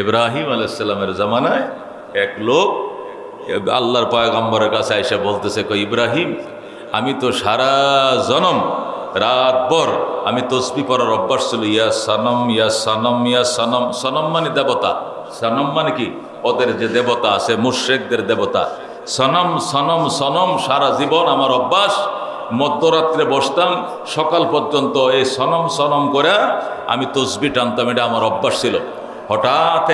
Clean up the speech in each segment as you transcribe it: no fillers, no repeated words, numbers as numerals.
ইব্রাহিম আলাইহিস সালামের জামানায় এক লোক আল্লাহর পয়গম্বরের কাছে এসে বলতেছে, ইব্রাহিম, আমি তো সারা জনম রাতভর আমি তসবিহ পড়ার অভ্যাস ছিল, ইয়া সনম ইয়া সনম ইয়া সনম। সনম মানে দেবতা, সনম মানে কি ওদের যে দেবতা আছে মুশরিকদের দেবতা। সনম সনম সনম সারা জীবন আমার অভ্যাস। মধ্যরাত্রে বসতাম সকাল পর্যন্ত এই সনম সনম করে আমি তসবিহ টানতাম, এটা আমার অভ্যাস ছিল। হঠাৎ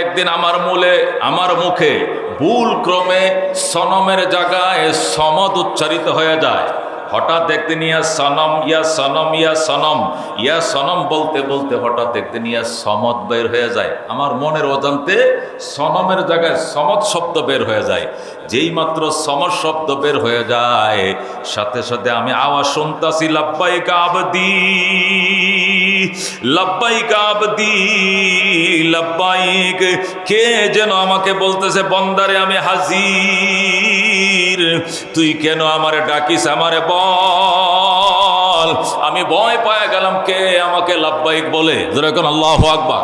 একদিন আমার মুখে ভুল ক্রমে সনমের জায়গায় সমদ উচ্চারিত হয়ে যায়। হঠাৎ একদিন ইয়া সনম ইয়া সনম ইয়া সনম ইয়া সনম বলতে বলতে হঠাৎ একদিন ইয়া সমদ বের হয়ে যায়। আমার মনের অজান্তে সনমের জায়গায় সমদ শব্দ বের হয়ে যায়। যেই মাত্র সমদ শব্দ বের হয়ে যায়, সাথে সাথে আমি আওয়াজ শুনতাছি, লাব্বাইক আবদি লাব্বাইক আবদি লাব্বাইক। কে যেন আমাকে বলতেছে, বন্দারে আমি হাজির, তুই কেন আমারে ডাকিস, আমারে বল। আমি ভয় পায় গেলাম, কে আমাকে লাব্বাইক বলে। যেরকম আল্লাহু আকবার।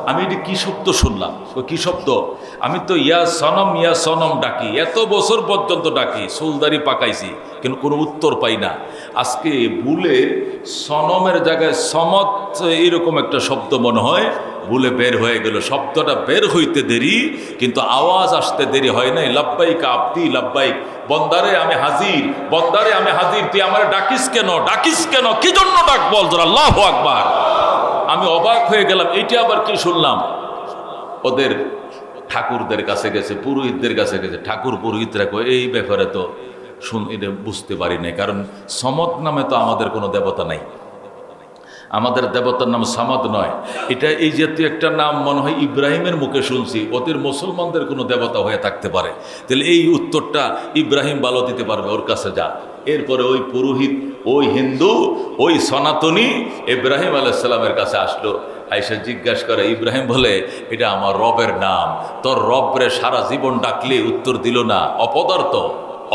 আমি এটি কি শব্দ শুনলাম, কি শব্দ? আমি তো ইয়া সনম ডাকি, এত বছর পর্যন্ত ডাকি, চুলদারি পাকাইছি, কিন্তু কোনো উত্তর পাই না। আজকে ভুলে সনমের জায়গায় সমত এরকম একটা শব্দ মনে হয় ভুলে বের হয়ে গেল। শব্দটা বের হইতে দেরি, কিন্তু আওয়াজ আসতে দেরি হয় নাই। লাব্বাইক আবদি লাব্বাইক, বন্দারে আমি হাজির, বন্দারে আমি হাজির, তুই আমার ডাকিস কেন, কি জন্য ডাক বল তোর। আল্লাহু আকবার। আমি অবাক হয়ে গেলাম, এইটা আবার কি শুনলাম? ওদের ঠাকুরদের কাছে গেছে, পুরোহিতদের কাছে গেছে। ঠাকুর পুরোহিতরা কয়, এই ব্যাপারে তো এটা বুঝতে পারি না, কারণ সমদ নামে তো আমাদের কোনো দেবতা নাই, আমাদের দেবতার নাম সামাদ নয়। এটা এই জাতীয় একটা নাম মনে হয় ইব্রাহিমের মুখে শুনছি, ওদের মুসলমানদের কোনো দেবতা হয়ে থাকতে পারে। তাহলে এই উত্তরটা ইব্রাহিম ভালো দিতে পারবে, ওর কাছে যা। এরপরে ওই পুরোহিত, ওই হিন্দু, ওই সনাতনী ইব্রাহিম আলাইহিস সালামের কাছে আসলো। আইসা জিজ্ঞাসা করে, ইব্রাহিম বলে, এটা আমার রবের নাম, তোর রবরে সারা জীবন ডাকলে উত্তর দিল না, অপদার্থ,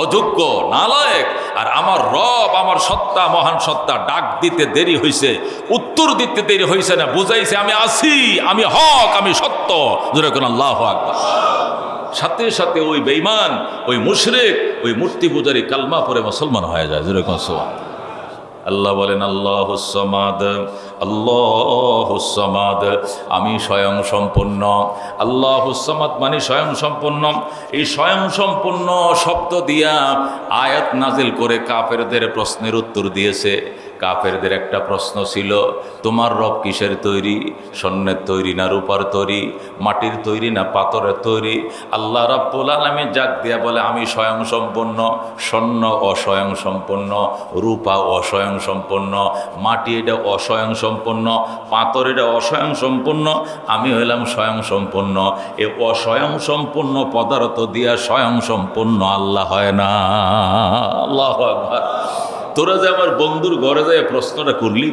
অযোগ্য, নালায়েক। আর আমার রব, আমার সত্তা, মহান সত্তা, ডাক দিতে দেরি হয়েছে, উত্তর দিতে দেরি হয়েছে না, বুঝাইছে আমি আছি, আমি হক, আমি সত্য। যেরকম আল্লাহু আকবার। সাথে সাথে ওই বেঈমান, ওই মুশরিক, ওই মূর্তি পূজারী কালমা পরে মুসলমান হয়ে যায়। যেরকম সুবহান। আল্লাহ বলেন, আল্লাহুস সামাদ, আল্লাহুস সামাদ, আমি স্বয়ং সম্পূর্ণ। আল্লাহুস সামাদ মানে স্বয়ং সম্পূর্ণ। এই স্বয়ং সম্পূর্ণ শব্দ দিয়া আয়াত নাজিল করে কাফেরদের প্রশ্নের উত্তর দিয়েছে। কাফেরদের একটা প্রশ্ন ছিল, তোমার রব কিসের তৈরি? স্বর্ণের তৈরি না রূপার তৈরি? মাটির তৈরি না পাথরের তৈরি? আল্লাহ রাব্বুল আলামিন জাগ দিয়া বলে, আমি স্বয়ং সম্পূর্ণ। স্বর্ণ অস্বয়ং সম্পূর্ণ, রূপা অস্বয়ং সম্পূর্ণ, মাটি এটা অস্বয়ং সম্পূর্ণ, পাথর এটা অস্বয়ং সম্পূর্ণ, আমি হইলাম স্বয়ং সম্পূর্ণ। এ অস্বয়ং সম্পূর্ণ পদার্থ দিয়া স্বয়ং সম্পূর্ণ আল্লাহ হয় না। আল্লাহু আকবার। তোরা যে আমার বন্ধুর ঘরে যায় প্রশ্নটা করলি,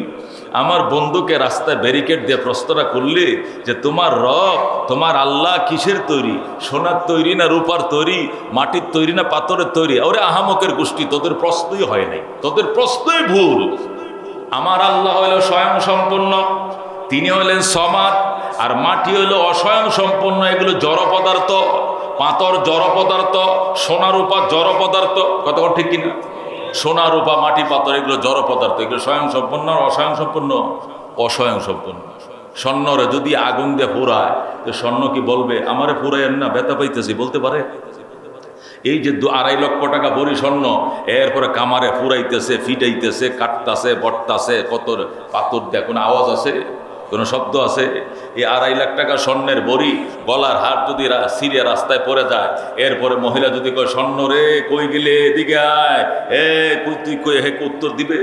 আমার বন্ধুকে রাস্তায় ব্যারিকেড দিয়ে প্রশ্নটা করলি যে তোমার রব, তোমার আল্লাহ কিসের তৈরি? সোনার তৈরি না রূপার তৈরি? মাটির তৈরি না পাথরের তৈরি? ওরে আহামকের গোষ্ঠী, তোদের প্রশ্নই হয় নাই, তোদের প্রশ্নই ভুল। আমার আল্লাহ হইল স্বয়ং সম্পূর্ণ, তিনি হইলেন সমাদ। আর মাটি হইল অস্বয়ং সম্পূর্ণ, এগুলো জড় পদার্থ। পাথর জড় পদার্থ, সোনা রূপা জড় পদার্থ। কথা ঠিক কিনা? সোনা রূপা মাটি পাথর এগুলো জড় পদার্থ, এগুলো স্বয়ং সম্পূর্ণ। অস্বয়ং সম্পূর্ণ, অস্বয়ং সম্পূর্ণ। স্বর্ণরে যদি আগুন দিয়ে পোড়ায়, তো স্বর্ণ কি বলবে আমারে পোড়ায়েন না, ব্যথা পাইতেছি, বলতে পারে? এই যে 2-2.5 লক্ষ টাকা ভরি স্বর্ণ, এরপরে কামারে ফুরাইতেছে, ফিটাইতেছে, কাটতাছে, বটতাছে, কত পাথর দিয়ে কোনো আওয়াজ আছে, কোনো শব্দ আছে? এই 2.5 লাখ টাকা স্বর্ণের বড়ি, গলার হার যদি সিরিয়া রাস্তায় পড়ে যায়, এরপরে মহিলা যদি কয়, স্বর্ণ রে কই গেলে, এদিকে আয়, তুই কই, হে উত্তর দিবে?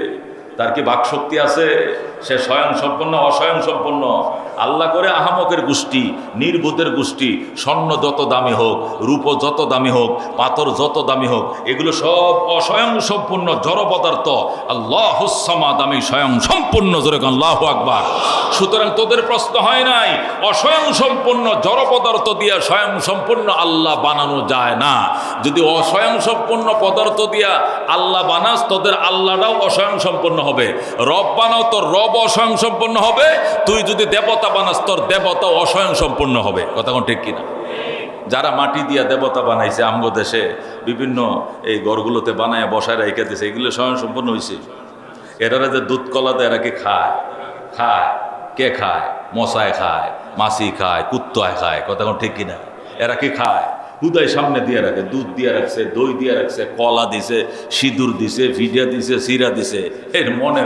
তার কি বাকশক্তি আছে? সে স্বয়ং সম্পন্ন অস্বয়ং সম্পন্ন? আল্লাহ করে আহামকের গোষ্ঠী, নির্বোধের গোষ্ঠী। স্বর্ণ যত দামি হোক, রূপ যত দামি হোক, পাথর যত দামি হোক, এগুলো সব অস্বয়ংসম্পূর্ণ জড় পদার্থ। আল্লাহুস সামাদ, আমি স্বয়ং সম্পূর্ণ। জোরে কোন আল্লাহু আকবার। সুতরাং তোদের প্রশ্ন হয় নাই, অস্বয়ংসম্পূর্ণ জড় পদার্থ দিয়া স্বয়ংসম্পূর্ণ আল্লাহ বানানো যায় না। যদি অস্বয়ংসম্পূর্ণ পদার্থ দিয়া আল্লাহ বানাস, তোদের আল্লাহটাও অস্বয়ংসম্পূর্ণ হবে। রব বানাও, তোর রব অস্বয়ংসম্পূর্ণ হবে। তুই যদি দেবতা বানাস, তোর দেবতাও অস্বয়ংসম্পূর্ণ হবে। কথা কোন ঠিক কিনা? যারা মাটি দিয়া দেবতা বানাইছে আমগো দেশে, বিভিন্ন এই ঘরগুলোতে বানায় বসায় রেখে দিয়েছে, এগুলো স্বয়ংসম্পূর্ণ হয়েছে? এরা যে দুধ কলা দেয়, এরা কি খায়? খায়। কে খায়? মশায় খায়, মাছি খায়, কুত্তায় খায়। কথা কোন ঠিক কিনা? এরা কি খায়? হুদায় সামনে দিয়ে রাখে, দুধ দিয়ে রাখছে, দই দিয়ে রাখছে, কলা দিছে, সিঁদুর দিছে, ভিজা দিছে, সিরা দিছে। এর মনে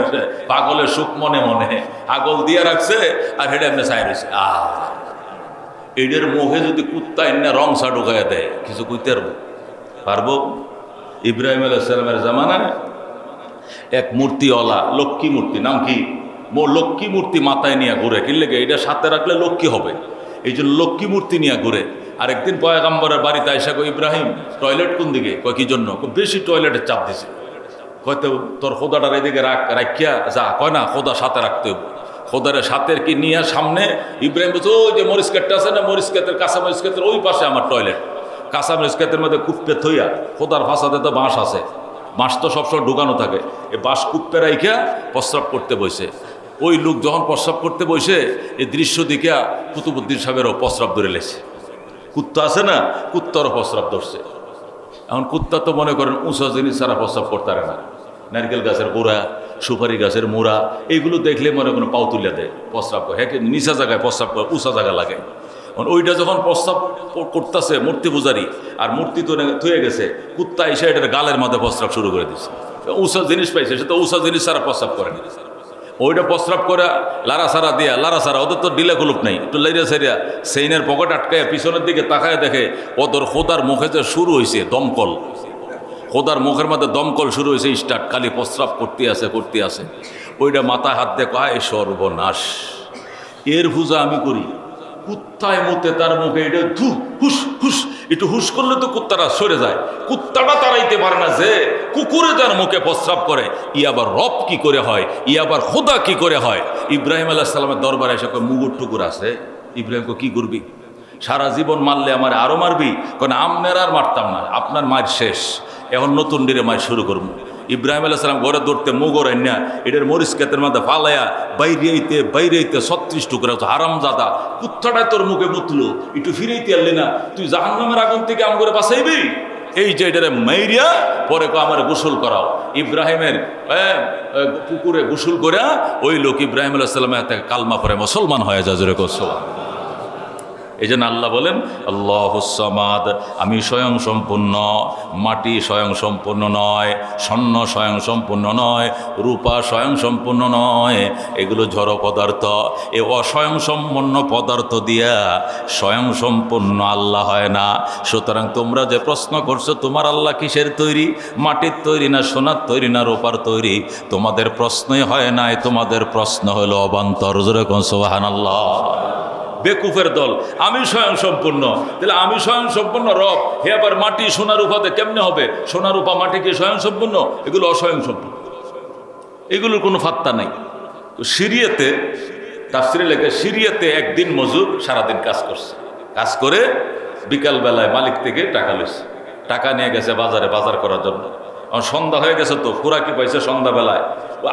পাগলের সুখ মনে মনে আগল দিয়ে রাখছে, আর হেটা এমনি চাই রয়েছে। এদের মুখে যদি কুত্তা এনে রং চা ঢুকাইয়া দেয়, কিছু কইতে পারবো? ইব্রাহিম আলাইহিস সালামের জামানায় এক মূর্তিওয়ালা, লক্ষ্মী মূর্তি, নাম কি? লক্ষ্মী মূর্তি মাথায় নিয়ে ঘুরে। কি লেগে? এটা সাথে রাখলে লক্ষ্মী হবে, এই জন্য লক্ষ্মী মূর্তি নিয়ে ঘুরে। আর একদিন পয়গম্বরের বাড়িতে আইসা কই, ইব্রাহিম টয়লেট কোন দিকে? কয় কি জন্য? বেশি টয়লেটের চাপ দিছে। হয়তো তোর খোদাটার এদিকে রাখিয়া যা। কয় না, খোদা সাথে রাখতে হবে। খোদারের সাথের কি নিয়ে সামনে ইব্রাহিম বলছে, ওই যে মরিচ ক্ষেতটা আছে না, মরিচ ক্ষেতের, কাঁচা মরিচ ক্ষেতের ওই পাশে আমার টয়লেট। কাঁচা মরিচ ক্ষেতের মধ্যে কুপ্পে থইয়া, খোদার ফাঁসাতে তো বাঁশ আছে, বাঁশ তো সবসময় ঢুকানো থাকে, এই বাঁশ কুপ্পে রাইখা প্রস্রাব করতে বসে। ওই লোক যখন প্রস্রাব করতে বসে, এই দৃশ্য দিকে কুতুবুদ্দিন সাহেবেরও প্রস্রাব ধরে লেছে। কুত্তা আছে না, কুত্তারও প্রস্রাব ধরছে। এখন কুত্তা তো মনে করেন উঁচা জিনিস ছাড়া প্রস্রাব করতে পারে না। নারকেল গাছের গোড়া, সুপারি গাছের মোড়া, এইগুলো দেখলে মনে করেন পাও তুলে দেয়, প্রস্রাব করে। হ্যাঁ, নিচা জায়গায় প্রস্রাব করে, উঁচা জায়গা লাগে। ওইটা যখন প্রস্রাব করতেছে মূর্তি পূজারি, আর মূর্তি তো থুয়ে গেছে, কুত্তা এসে এটার গালের মধ্যে প্রস্রাব শুরু করে দিচ্ছে। উঁচা জিনিস পাইছে, সে তো উঁচা জিনিস ছাড়া প্রস্রাব করে না। ওইটা প্রস্রাব করে লারা সারা দিয়া, লারা সারা, ওদের তো ডিলে কুলুপ নেই, একটু লাইরা সাইরা সেইনের পকেট আটকায় পিছনের দিকে তাকায় দেখে ওদের খোদার মুখে যে শুরু হয়েছে দমকল, খোদার মুখের মধ্যে দমকল শুরু হয়েছে, স্টার্ট, খালি প্রস্রাব করতে আছে। ওইটা মাথায় হাত দিয়ে কয়, সর্বনাশ, এর পূজা আমি করি। কুত্তায় মতে তার মুখে এটা ধু হুস হুস, একটু হুস করলে তো কুত্তাটা সরে যায়। কুত্তাটা তাড়াইতে পারে না যে কুকুরে যার মুখে প্রস্রাব করে। ই আবার রব কি করে হয়, ই আবার খোদা কি করে হয়? ইব্রাহিম আলাইহিস সালামের দরবারে এসে মুগুর টুকুর আছে। ইব্রাহিমকে কি করবি? সারা জীবন মারলে আমার আরো মারবি? কারণ আমনের আর মারতাম না, আপনার মায়ের শেষ, এখন নতুন ডিরে মায়ের শুরু করবো। ইব্রাহিম আলাইহিস সালাম ঘরে দৌড়তে মুগর না, এটার মরিচ ক্ষেতের মধ্যে ফালাইয়া বাইরেইতে 36 টুকরা হারামজাদা, কুত্তাটায় তোর মুখে মুতলো, একটু ফিরেইতে আনলি না, তুই জাহান্নামের আগুন থেকে আম করে বাঁচাইবি? এই যে এটারে মাইরিয়া পরে আমার গোসল করাও। ইব্রাহিমের পুকুরে গোসল করে ওই লোক ইব্রাহিম আলাইহিস সালামের হাতে কালমা পরে মুসলমান হয়ে যায়। জোরে কসম। এই জন্য আল্লাহ বলেন, আল্লাহুস সামাদ, আমি স্বয়ং সম্পূর্ণ। মাটি স্বয়ং সম্পূর্ণ নয়, স্বর্ণ স্বয়ং সম্পূর্ণ নয়, রূপা স্বয়ং সম্পূর্ণ নয়, এগুলো জড় পদার্থ। এ অস্বয়ং সম্পূর্ণ পদার্থ দিয়া স্বয়ং সম্পূর্ণ আল্লাহ হয় না। সুতরাং তোমরা যে প্রশ্ন করছো তোমার আল্লাহ কিসের তৈরি, মাটির তৈরি না সোনার তৈরি না রূপার তৈরি, তোমাদের প্রশ্নই হয় নাই, তোমাদের প্রশ্ন হলো অবান্তর। জোরে কোন সুবহানাল্লাহ। বেকুফের দল, আমি স্বয়ং সম্পূর্ণ। তাহলে আমি স্বয়ং সম্পূর্ণ রব, হে আবার মাটি সোনা রূপাতে কেমনে হবে? সোনা রূপা মাটি কি স্বয়ং সম্পূর্ণ? এগুলো অস্বয়ং সম্পূর্ণ, এগুলোর কোনো ফাত্তা নাই। সিরিয়াতে তাফসিরে লেখে, সিরিয়াতে একদিন মজুর সারাদিন কাজ করছে, কাজ করে বিকালবেলায় মালিক থেকে টাকা লইছে, টাকা নিয়ে গেছে বাজারে বাজার করার জন্য। সন্ধ্যা হয়ে গেছে তো খোরাকি পাইছে সন্ধ্যাবেলায়।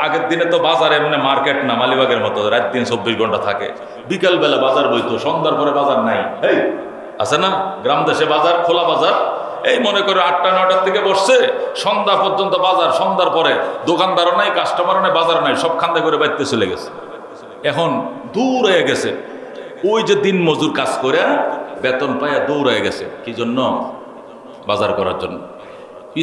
আগের দিনে তো বাজারে এমনি মার্কেট না, মালিবাগের মতো রাত দিন 24 ঘন্টা থাকে। বিকালবেলা বাজার বইতো, সন্ধ্যার পরে বাজার নাই। এই আছে না গ্রাম দেশে বাজার, খোলা বাজার, এই মনে করে 8টা 9টার থেকে বসছে সন্ধ্যা পর্যন্ত বাজার। সন্ধ্যার পরে দোকানদারও নাই, কাস্টমারও নাই, বাজার নাই, সব খান্দে করে বাড়িতে চলে গেছে। এখন দূর হয়ে গেছে, ওই যে দিন মজুর কাজ করে বেতন পাইয়া দৌড় হয়ে গেছে। কি জন্য? বাজার করার জন্য।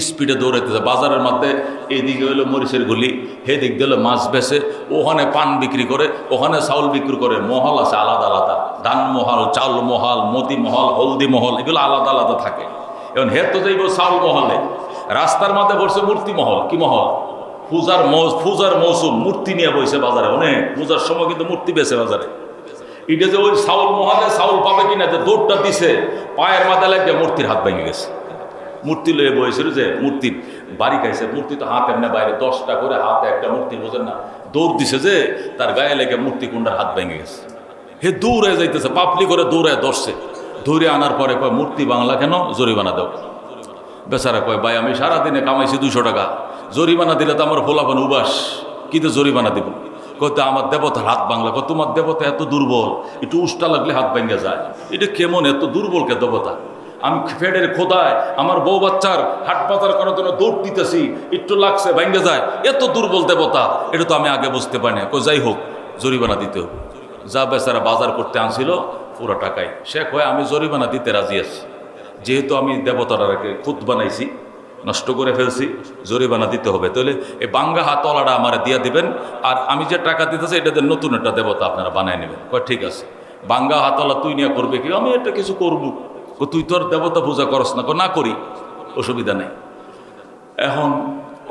স্পিডে দৌড়াইতেছে বাজারের মধ্যে। এইদিকে হলো মরিচের গুলি, সেদিক দিয়ে হলো মাছ বেচে, ওখানে পান বিক্রি করে, ওখানে চাউল বিক্রি করে। মহল আছে আলাদা আলাদা, ধান মহল, চাউল মহল, মতি মহল, হলদি মহল, এগুলো আলাদা আলাদা থাকে। এখন হে তো যাইব চাউল মহলে, রাস্তার মধ্যে বসে মূর্তি মহল। কি মহল? পূজার মৌসুম, মূর্তি নিয়ে বসে বাজারে। অনেক পূজার সময় কিন্তু মূর্তি বেছে বাজারে। এটা যে ওই চাউল মহালে চাউল পাবে কিনা, যে দৌড়টা দিছে পায়ের মাথা লাগে মূর্তির হাত ভেঙে গেছে। মূর্তি লয়ে বসেছিল, যে মূর্তির বাড়ি খাইছে, মূর্তি তো হাত এমনি বাইরে 10টা করে হাতে একটা মূর্তি, বোঝেন না, দৌড় দিছে যে তার গায়ে লেগে মূর্তি কুণ্ডার হাত ভেঙে গেছে। হে দৌড়ে যাইতেছে, পাপলি করে দৌড়ে ধরছে, ধরে আনার পরে কয় মূর্তি বাংলা কেন, জরিমানা দাও। বেচারা কয় ভাই আমি সারাদিনে কামাইছি 200 টাকা, জরিমানা দিলে তো আমার ফোলাফান উবাস, কিন্তু জরিমানা দিব। কত আমার দেবতার হাত বাংলা, কত তোমার দেবতা এত দুর্বল, একটু উষ্টা লাগলে হাত ভেঙে যায়, এটা কেমন এত দুর্বল কে দেবতা? আমি ফেডের খোদায় আমার বউ বাচ্চার হাট বাজার করার জন্য দৌড় দিতেছি, একটু লাগছে ভেঙে যায়, এত দুর্বল দেবতা, এটা তো আমি আগে বুঝতে পারি না। যাই হোক জরিমানা দিতে হবে। যা বেচারা বাজার করতে আনছিল পুরো টাকাই, সে কয় আমি জরিমানা দিতে রাজি আছি, যেহেতু আমি দেবতারাকে খুদ বানাইছি, নষ্ট করে ফেলছি, জরিমানা দিতে হবে। তাহলে এই বাঙ্গা হাতওয়ালাটা আমার দিয়া দিবেন, আর আমি যে টাকা দিতেছি এটাতে নতুন একটা দেবতা আপনারা বানায় নেবেন। কয় ঠিক আছে। বাঙ্গা হাতওয়ালা তুই নিয়ে করবে কি, আমি এটা কিছু করবো। তুই তোর দেবতা পূজা করস না, না করি, অসুবিধা নেই। এখন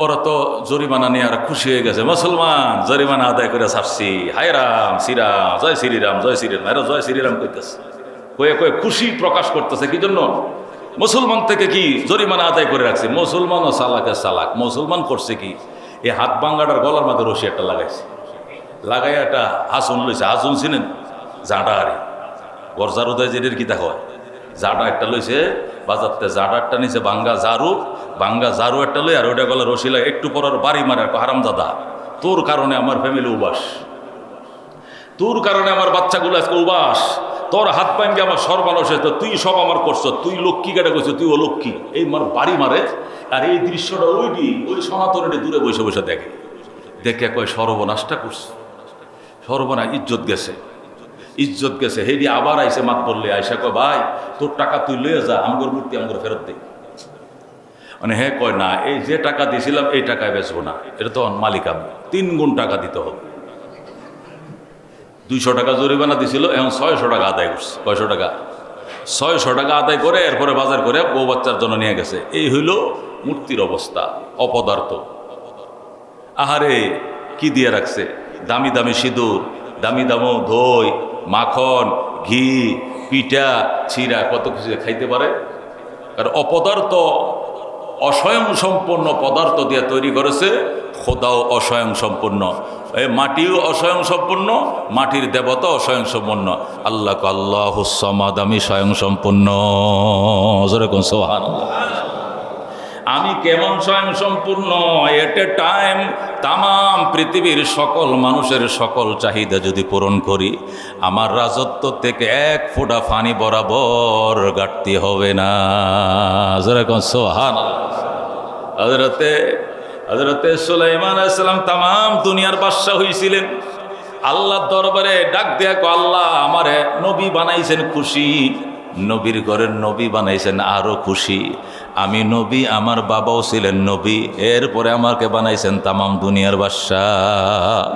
ওরা তো জরিমানা নিয়ে আর খুশি হয়ে গেছে, মুসলমান জরিমানা আদায় করে ছাড়ছি, হায় রাম শ্রীরাম, জয় শ্রীরাম, জয় শ্রীরাম, এরা জয় শ্রীরাম কইতেছে, কয়ে কয়ে খুশি প্রকাশ করতেছে। কি জন্য? মুসলমান থেকে কি জরিমানা আদায় করে রাখছে। মুসলমানও চালাকে চালাক, মুসলমান করছে কি, এই হাত ভাঙ্গাটার গলার মাঝে রশি একটা লাগাইছে, লাগাই একটা আসন লইছে। আসন ছিলেন জাঁটা, আরে গরজার উদয় যেটির কি দেখা হয়, জাডা একটা লইছে বাজারতে, জাডারটা নিচে বাঙ্গা ঝাড়ু একটা লই, আর ওইটা গলা রশি লাগে, একটু পর বাড়ি মারে, হারামজাদা তোর কারণে আমার ফ্যামিলি উবাস, তোর কারণে আমার বাচ্চাগুলো আজকে উবাস, তোর হাত ভাঙ্গে আমার সর্বনাশ হয়েছে, তুই সব আমার করছ, তুই লক্ষ্মী কেটে করছিস, তুই ও লক্ষ্মী, এই বাড়ি মারে। আর এই দৃশ্যটা ওই সনাতনে দূরে বসে বসে দেখে, দেখে কয় সর্বনাশটা করছে, সর্বনাশ, ইজ্জত গেছে, ইজ্জত গেছে। হেডি আবার আইসে মাত বললে, আইসা কয় ভাই তোর টাকা তুই লয়ে যা, আমগর মূর্তি আমগর ফেরত দে। মানে হ্যাঁ কয় না, এই যে টাকা দিয়েছিলাম এই টাকায় বেচবো না, এটা তো মালিক আমি, 3 গুণ টাকা দিতে হবে। 200 টাকা জরিমানা দিছিল, এখন 600 টাকা আদায় করছে। 600 টাকা 600 টাকা আদায় করে এরপরে বাজার করে বউ বাচ্চার জন্য নিয়ে গেছে। এই হইল মূর্তির অবস্থা, অপদার্থ। আহারে কি দিয়ে রাখছে, দামি দামি সিঁদুর, দামি দামো দই, মাখন, ঘি, পিঠা, চিরা, কত কিছু খাইতে পারে। কারণ অপদার্থ, অস্বয়ং সম্পূর্ণ পদার্থ দিয়ে তৈরি করেছে। খোদাও অস্বয়ং সম্পূর্ণ, এই মাটিও অস্বয়ং সম্পূর্ণ, মাটির দেবতা অস্বয়ং সম্পূর্ণ। আল্লাহ আল্লাহুস সামাদ, আমি স্বয়ং সম্পূর্ণ। যেরকম সুবহানাল্লাহ, আমি কেমন স্বয়ং সম্পূর্ণ, এট এ টাইম তাম পৃথিবীর সকল মানুষের সকল চাহিদা যদি পূরণ করি, আমার রাজত্ব থেকে 1 ফোঁটা পানি বরাবর ঘাটতি হবে না। যেরকম সুবহানাল্লাহ। হযরতে সুলাইমান আলাইহিস সালাম তাম দুনিয়ার বাদশা হইছিলেন। আল্লাহর দরবারে ডাক দেয়া কো, আল্লাহ আমারে নবী বানাইছেন, খুশি, নবীর ঘরের নবী বানাইছেন, আরো খুশি। আমি নবী, আমার বাবাও ছিলেন নবী, এরপরে আমাকে বানাইছেন তাম দুনিয়ার বাদশাহ।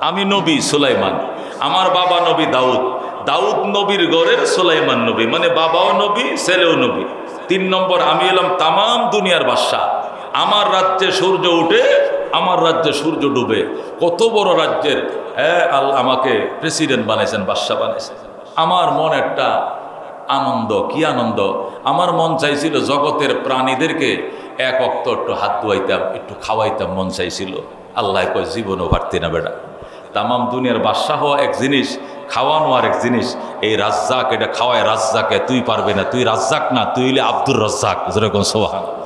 আমি নবী সুলাইমান, আমার বাবা নবী দাউদ নবীর ঘরের সুলাইমান নবী, মানে বাবাও নবী ছেলেও নবী। 3 নম্বর আমি এলাম তাম দুনিয়ার বাদশাহ। আমার রাজ্যে সূর্য উঠে, আমার রাজ্যে সূর্য ডুবে। কত বড় রাজ্যের আল্লাহ আমাকে প্রেসিডেন্ট বানাইছেন, বাদশাহ বানাইছেন। আমার মন একটা আনন্দ, কি আনন্দ, আমার মন চাইছিল জগতের প্রাণীদেরকে 1 ওয়াক্ত একটু হাত ধোয়াইতাম, একটু খাওয়াইতাম, মন চাইছিল। আল্লাহ কয় জীবনও পারতি না বেটা, তাম দুনিয়ার বাদশাহ হওয়া এক জিনিস, খাওয়ানো আর এক জিনিস। এই রাজ্জাক, এটা খাওয়ায় রাজ্জাকে, তুই পারবে না, তুই রাজ্জাক না, তুই হইলে আব্দুর রাজ্জাক। যেরকম সুবহানাল্লাহ।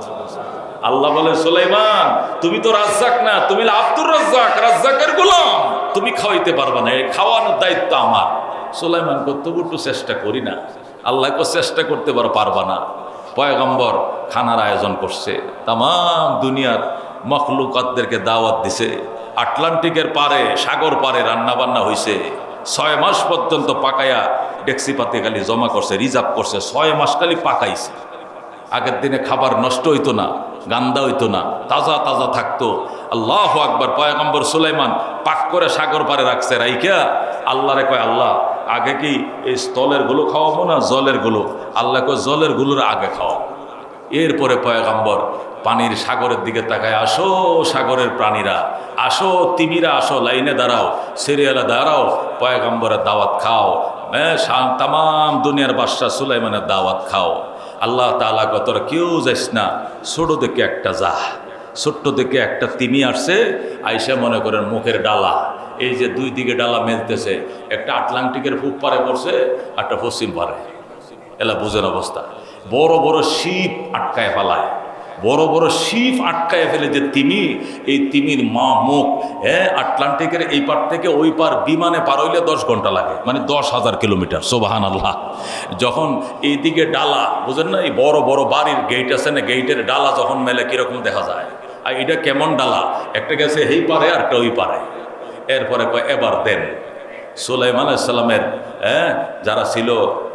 আল্লাহ বলে, সুলাইমান তুমি তো রাজ্জাক না, তুমি আব্দুর রাজ্জাক, রাজ্জাকের গোলাম, তুমি খাওয়াইতে পারবা না, এই খাওয়ানোর দায়িত্ব আমার। সুলাইমান তবু একটু চেষ্টা করি না। আল্লাহ চেষ্টা করতে পারবা না। পয়গম্বর খানার আয়োজন করছে, তাম দুনিয়ার মখলুকাতদেরকে দাওয়াত দিছে। আটলান্টিকের পারে, সাগর পারে রান্না বান্না হয়েছে। 6 মাস পর্যন্ত পাকায়া ডেক্সি পাতে খালি জমা করছে, রিজার্ভ করছে, 6 মাস খালি পাকাইছে। আগের দিনে খাবার নষ্ট হইতো না, গান্দা হইতো না, তাজা তাজা থাকতো। আল্লাহু আকবার। পয়গম্বর সুলাইমান পাক করে সাগর পারে রাখছে, রাইকা আল্লাহরে কয়, আল্লাহ আগে কি এই স্থলের গুলো খাওয়াবো না জলের গুলো? আল্লাহ কয় জলের গুলোর আগে খাওয়াবো। এরপরে পয়গম্বর পানির সাগরের দিকে তাকায়, আসো সাগরের প্রাণীরা, আসো তিমিরা, আসো লাইনে দাঁড়াও, সিরিয়ালে দাঁড়াও, পয়গম্বরের দাওয়াত খাও, তাম দুনিয়ার বাদশাহ সুলাইমানের দাওয়াত খাও। আল্লাহ তাআলা কয় তোরা কেউ যাইস না, ছোট দেখে একটা যা। ছোট্ট দেখে একটা তিমি আসছে, আইসা মনে করেন মুখের ডালা, এই যে দুই দিকে ডালা মেলতেছে, একটা আটলান্টিকের পূব পারে পড়ছে, একটা পশ্চিম পারে। এলা বুঝেন অবস্থা। বড় বড় শিপ আটকায় ফেলায়, বড় বড় শিপ আটকায় ফেলে যে তিমি, এই তিমির মুখ আটলান্টিকের এই পার থেকে ওই পার বিমানে পার হইলে 10 ঘন্টা লাগে, মানে 10,000 কিলোমিটার। সুবহানাল্লাহ। যখন এইদিকে ডালা, বুঝেন না, এই বড় বড় বাড়ির গেট আছে না, গেটের ডালা যখন মেলে কিরকম দেখা যায়। আর এটা কেমন ডালা, একটা গেছে এই পারে আর একটা ওই পারে। এরপরে কয় এবার দেন। সুলাইমান আলাইহিস সালামের যারা ছিল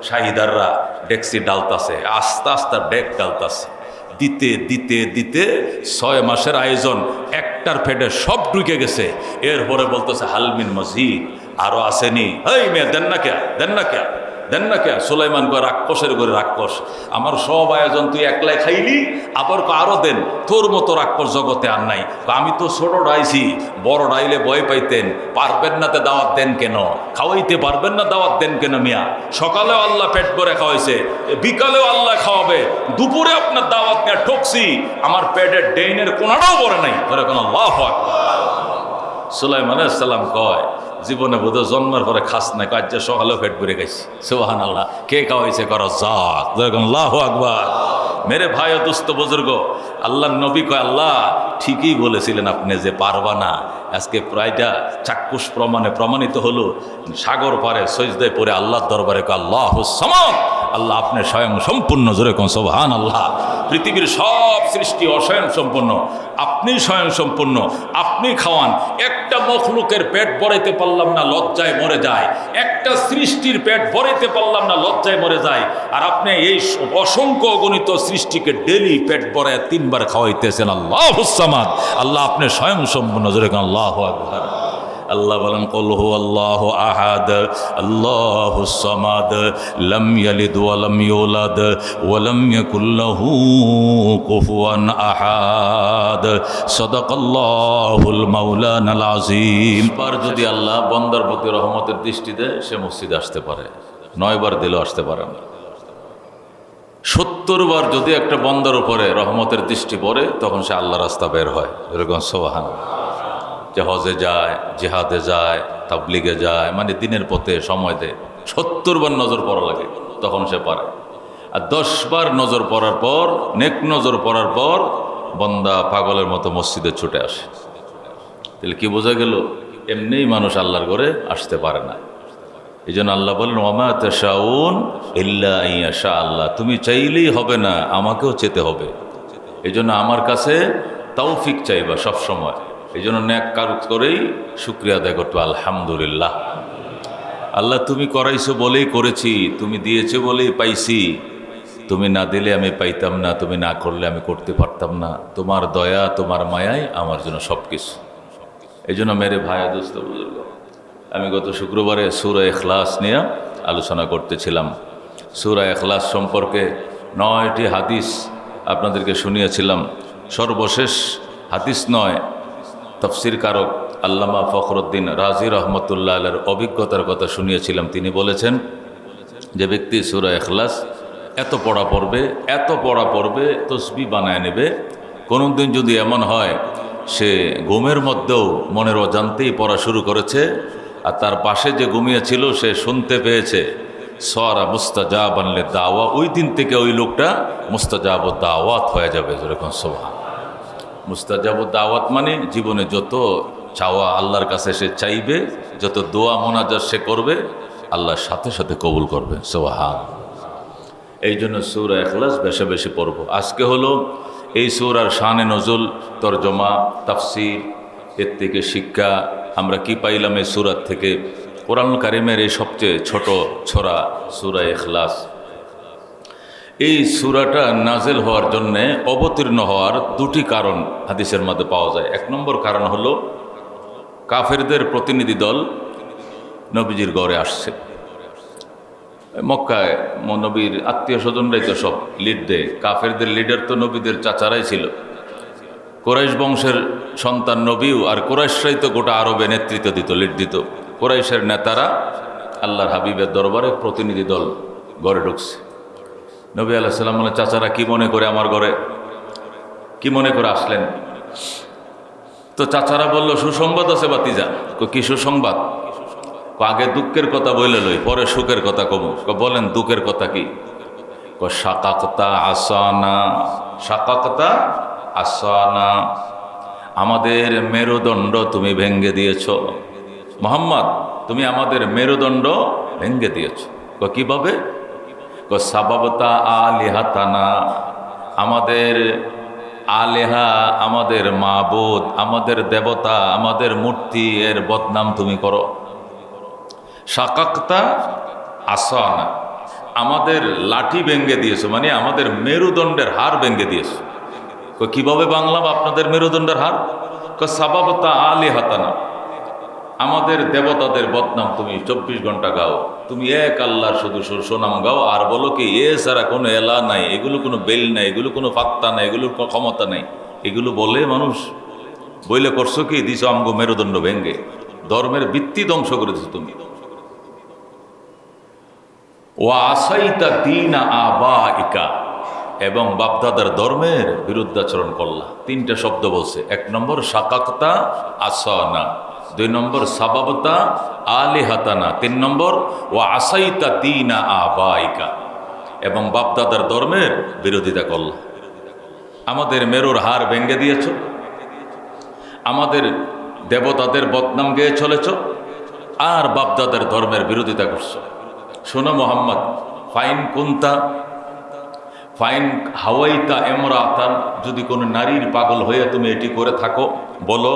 শাহিদাররা ডেকসি ডালতাছে, আস্তে আস্তে ডেক ডালতাছে, দিতে দিতে দিতে 6 মাসের আয়োজন একটার পেটে সব ঢুকে গেছে। এরপরে বলতেছে হালমিন মজিদ, আরো আসেনি, এই মেয়ে দেন না কে, দেন না কে, দেন না কে। সুলাইমান কয় রাক্ষসের করে রাক্ষস, আমার সব আয়োজন তুই একলাই খাইলি, আবার আরো দেন, তোর মতো রাক্ষস জগতে আর নাই। আমি তো ছোট ডাইছি, বড় ডাইলে ভয় পাইতেন, পারবেন না তে দাওয়াত দেন কেন, খাওয়াইতে পারবেন না দাওয়াত দেন কেন মিয়া। সকালেও আল্লাহ পেট ভরে খাওয়াইছে, বিকালেও আল্লাহ খাওয়াবে, দুপুরে আপনার দাওয়াত নিয়ে ঠকছি, আমার পেটের ডেইনের কোনাটাও পড়ে নাই। ধরে কোন আল্লাহু আকবার। সুলাইমান আলাইহিস সালাম কয় জীবনে বোধহয় জন্মের পরে খাস না, কাজ সকালেও পেট ভরে গেছি। সুবহানাল্লাহ। কে খাওয়াইছে করো যাক, আল্লাহু আকবার। মেরে ভাই ও দোস্ত বুজুর্গ, আল্লাহর নবী কয় আল্লাহ ঠিকই বলেছিলেন আপনি যে পারবা না। আজকে প্রায়টা চাক্ষুষ প্রমাণে প্রমাণিত হলো। সাগর পারে সজদায় পড়ে আল্লাহর দরবারে কয় আল্লাহুস সামাদ, আল্লাহ আপনি স্বয়ং সম্পূর্ণ। জোরে কোন সুবহানাল্লাহ। পৃথিবীর সব সৃষ্টি অস্বয়ং সম্পূর্ণ, আপনি স্বয়ং সম্পূর্ণ, আপনি খাওয়ান। একটা মখলুকের পেট ভরাইতে পারলাম না, লজ্জায় মরে যায়। একটা সৃষ্টির পেট ভরাইতে পারলাম না, লজ্জায় মরে যায়। আর আপনি এই অসংখ্য অগণিত সৃষ্টিকে ডেলি পেট ভরায় 3 বার খাওয়াইতেছেন। আল্লাহুস সামাদ, আল্লাহ আপনি স্বয়ং সম্পূর্ণ। জোরে কোন আল্লাহু আকবার। আল্লাহ বলেন কুল হুয়াল্লাহু আহাদ আল্লাহুস সামাদ লাম ইয়ালিদ ওয়া লাম ইউলাদ ওয়া লাম ইয়াকুল লাহু কুফুয়ান আহাদ। সাদাকাল্লাহুল মাওলানাল আযীম। পার যদি আল্লাহ বান্দার প্রতি রহমতের দৃষ্টি দেয়, সে মসজিদে আসতে পারে। 9 বার দিলেও আসতে পারে না। 70 বার যদি একটা বান্দার উপরে রহমতের দৃষ্টি পড়ে, তখন সে আল্লাহর রাস্তা বের হয়। এরকম সুবহানাল্লাহ। যে হজে যায়, জিহাদে যায়, তাবলিগে যায়, মানে দিনের পথে সময় দেয়, 70 বার নজর পড়া লাগে, তখন সে পারে। আর 10 বার নজর পড়ার পর, নেক নজর পড়ার পর বন্দা পাগলের মতো মসজিদে ছুটে আসে। তাহলে কি বোঝা গেল? এমনিই মানুষ আল্লাহর ঘরে আসতে পারে না। এই জন্য আল্লাহ বলেন ওয়ামা তাশাউন ইল্লা আইয়াশা আল্লাহ, তুমি চাইলেই হবে না, আমাকেও চেতে হবে। এই জন্য আমার কাছে তৌফিক চাইবা সব সময়। এই জন্য ন্যাক কাজ করেই শুকরিয়া আদায় করতে, আলহামদুলিল্লাহ। আল্লাহ তুমি করাইছো বলেই করেছি, তুমি দিয়েছো বলেই পাইছি, তুমি না দিলে আমি পাইতাম না, তুমি না করলে আমি করতে পারতাম না। তোমার দয়া, তোমার মায়াই আমার জন্য সব কিছু। এই জন্য মেরে ভাইয়া দোস্ত বুজুর্গ, আমি গত শুক্রবারে সূরা ইখলাস নিয়ে আলোচনা করতেছিলাম। সূরা ইখলাস সম্পর্কে 9টি হাদিস আপনাদেরকে শুনিয়েছিলাম। সর্বশেষ হাদিস 9 তফসির কারক আল্লামা ফখরুদ্দিন রাজি রহমতুল্লাহ আলাইহির অভিজ্ঞতার কথা শুনিয়েছিলাম। তিনি বলেছেন যে ব্যক্তি সূরা ইখলাস এত পড়া পড়বে, তসবিহ বানায় নেবে, কোনোদিন যদি এমন হয় সে ঘুমের মধ্যেও মনের অজান্তেই পড়া শুরু করেছে, আর তার পাশে যে ঘুমিয়েছিল সে শুনতে পেয়েছে সারা মুস্তাজাবান লিদ-দাওয়া, ওই দিন থেকে ওই লোকটা মুস্তাজাবুদ দাওয়াত হয়ে যাবে। যেরকম সুবহান। মুস্তাজাবুদ দাওয়াত মানে জীবনে যত চাওয়া আল্লাহর কাছে সে চাইবে, যত দোয়া মোনাজাত সে করবে, আল্লাহর সাথে সাথে কবুল করবে। সুবহান। এই জন্য সূরা ইখলাস বেশি বেশি পড়ব। আজকে হলো এই সূরার শানে নজুল, তরজমা, তাফসীর, এর থেকে শিক্ষা আমরা কি পাইলাম এই সূরা থেকে। কোরআনুল কারীমের এই সবচেয়ে ছোট ছোরা সূরা ইখলাস। এই সূরাটা নাজিল হওয়ার জন্যে, অবতীর্ণ হওয়ার 2টি কারণ হাদিসের মধ্যে পাওয়া যায়। 1 নম্বর কারণ হলো কাফেরদের প্রতিনিধি দল নবীজির ঘরে আসছে। মক্কায় নবীর আত্মীয় স্বজনরাই তো সব লিড দেয়, কাফেরদের লিডার তো নবীদের চাচারাই ছিল। কুরাইশ বংশের সন্তান নবীও, আর কুরাইশরাই তো গোটা আরবে নেতৃত্ব দিত, লিড দিত। কুরাইশের নেতারা আল্লাহর হাবিবের দরবারে প্রতিনিধি দল ঘরে ঢুকছে। নবী আলাইহিস সালাম বলে, চাচারা কি মনে করে আমার ঘরে, কি মনে করে আসলেন? তো চাচারা বলল, সুসংবাদ আছে বাতিজা। কি সুসংবাদ? আগে দুঃখের কথা বলে লই, পরে সুখের কথা কমু। বলেন দুঃখের কথা কি? শাকাকতা আসানা, শাকাকতা আসানা, আমাদের মেরুদণ্ড তুমি ভেঙ্গে দিয়েছ মুহাম্মদ, তুমি আমাদের মেরুদণ্ড ভেঙ্গে দিয়েছ। কিভাবে? সাবাবতা আলিহাতানা, আমাদের আলেহা, আমাদের মাবুদ, আমাদের দেবতা, আমাদের মূর্তি এর বদনাম তুমি করো। শাকাকতা আসানা, আমাদের লাঠি ভেঙ্গে দিয়েছো, মানে আমাদের মেরুদণ্ডের হাড় ভেঙ্গে দিয়েছো। কিভাবে বাংলাম আপনাদের মেরুদণ্ডের হাড়? সাবাবতা আলিহাতানা, আমাদের দেবতাদের বদনাম তুমি 24 ঘন্টা গাও। তুমি এক আল্লাহর শুধু সুনাম গাও, আর বলো কি এ ছাড়া কোনো এলা নাই, এগুলো কোনো বেল নাই, এগুলো কোনো ফাত্তা নাই, এগুলোর কোনো ক্ষমতা নাই। এগুলো বলে মানুষ বইলে করছো কি? দিছো আমগো মেরুদণ্ড ভেঙ্গে, ধর্মের ভিত্তি ধ্বংস করে দিছো তুমি। ওয়া আসাইতা দীনা আবাইকা, এবং বাপদাদার ধর্মের বিরুদ্ধাচরণ করলা। 3টে শব্দ বলছে। 1 নম্বর শাকাকতা আসানা, 2 নম্বর সাবাবতা আলিহাতানা, 3 নম্বর ওয়া আসাইতা দীনা আবাইকা, এবং বাপদাদার ধর্মের বিরোধিতা করলা। আমাদের মেরুর হাড় ভেঙ্গে দিয়েছ, আমাদের দেবতাদের বদনাম গেয়ে চলেছ, আর বাপদাদার ধর্মের বিরোধিতা করছো। শোনো মোহাম্মদ, ফাইন কুন্তা ফাইন হাওয়াইতা এমরাতান, যদি কোনো নারীর পাগল হয়ে তুমি এটি করে থাকো, বলো